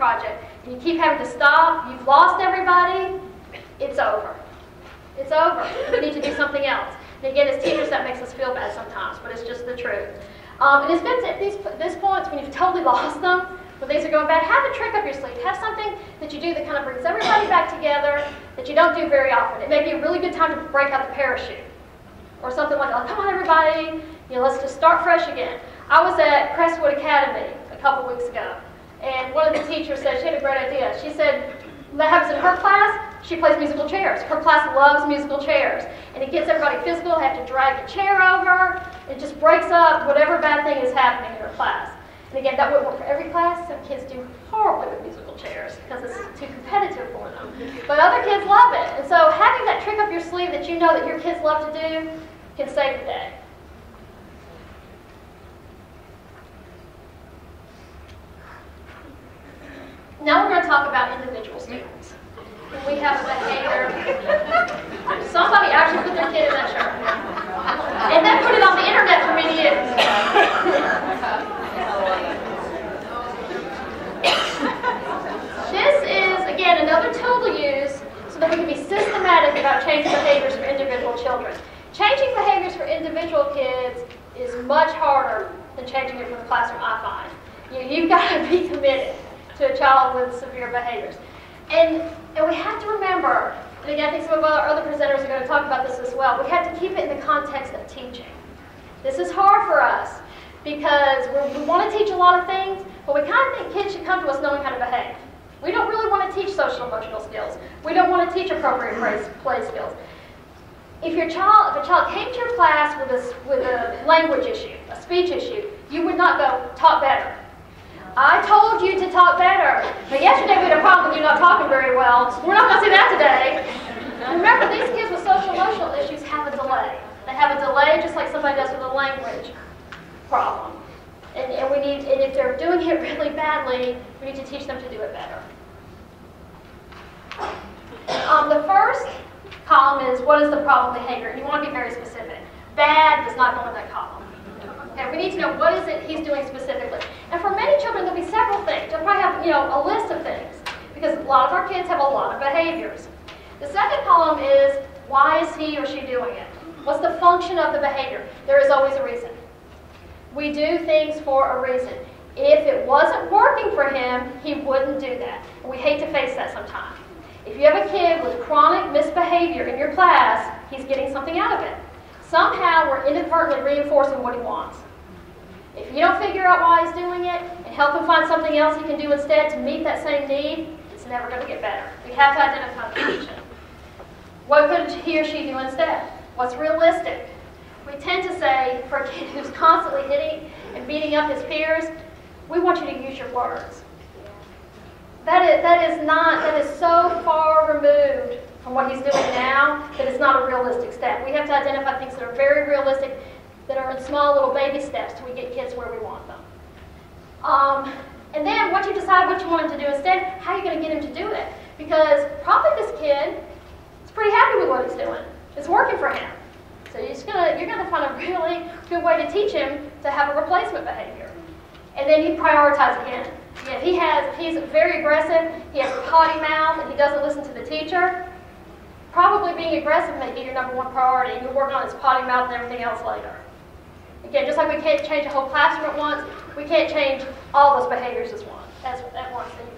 project, and you keep having to stop, you've lost everybody, it's over. It's over. We need to do something else. And again, as teachers, that makes us feel bad sometimes, but it's just the truth. And it's been at this points when you've totally lost them, when things are going bad, have a trick up your sleeve. Have something that you do that kind of brings everybody back together that you don't do very often. It may be a really good time to break out the parachute or something like, oh, come on, everybody, let's just start fresh again. I was at Preschool Academy a couple weeks ago, and one of the teachers said she had a great idea. She said that happens in her class. She plays musical chairs. Her class loves musical chairs. And it gets everybody physical. They have to drag a chair over. It just breaks up whatever bad thing is happening in her class. And again, that wouldn't work for every class. Some kids do horribly with musical chairs because it's too competitive for them. But other kids love it. And so having that trick up your sleeve that you know that your kids love to do can save the day. Now we're going to talk about individual students. We have a behavior. Somebody actually put their kid in that shirt. And then put it on the internet for many years. This is, again, another tool to use so that we can be systematic about changing behaviors for individual children. Changing behaviors for individual kids is much harder than changing it for the classroom, I find. You've got to be committed to a child with severe behaviors. And we have to remember, and again, I think some of our other presenters are going to talk about this as well, we have to keep it in the context of teaching. This is hard for us because we want to teach a lot of things, but we kind of think kids should come to us knowing how to behave. We don't really want to teach social emotional skills. We don't want to teach appropriate play skills. If a child came to your class with a language issue, a speech issue, you would not go, talk better. I told you to talk better. But yesterday we had a problem with you not talking very well. We're not going to see that today. Remember, these kids with social emotional issues have a delay. They have a delay just like somebody does with a language problem. And if they're doing it really badly, we need to teach them to do it better. The first column is what is the problem behavior? And you want to be very specific. Bad does not go in that column. Okay, we need to know what is it he's doing specifically. And for many children, there'll be several things. They'll probably have, a list of things because a lot of our kids have a lot of behaviors. The second column is why is he or she doing it? What's the function of the behavior? There is always a reason. We do things for a reason. If it wasn't working for him, he wouldn't do that. And we hate to face that sometimes. If you have a kid with chronic misbehavior in your class, he's getting something out of it. Somehow we're inadvertently reinforcing what he wants. If you don't figure out why he's doing it and help him find something else he can do instead to meet that same need, it's never going to get better. We have to identify the solution. What could he or she do instead? What's realistic? We tend to say, for a kid who's constantly hitting and beating up his peers, we want you to use your words. That is so far removed from what he's doing now that it's not a realistic step. We have to identify things that are very realistic, that are in small little baby steps till we get kids where we want them. And then once you decide what you want him to do instead, how are you going to get him to do it? Because probably this kid is pretty happy with what he's doing. It's working for him. So you're going to find a really good way to teach him to have a replacement behavior. And then you prioritize again. If he's very aggressive, he has a potty mouth, and he doesn't listen to the teacher, probably being aggressive may be your number one priority, and you'll work on his potty mouth and everything else later. Again, just like we can't change a whole classroom at once, we can't change all those behaviors at once. And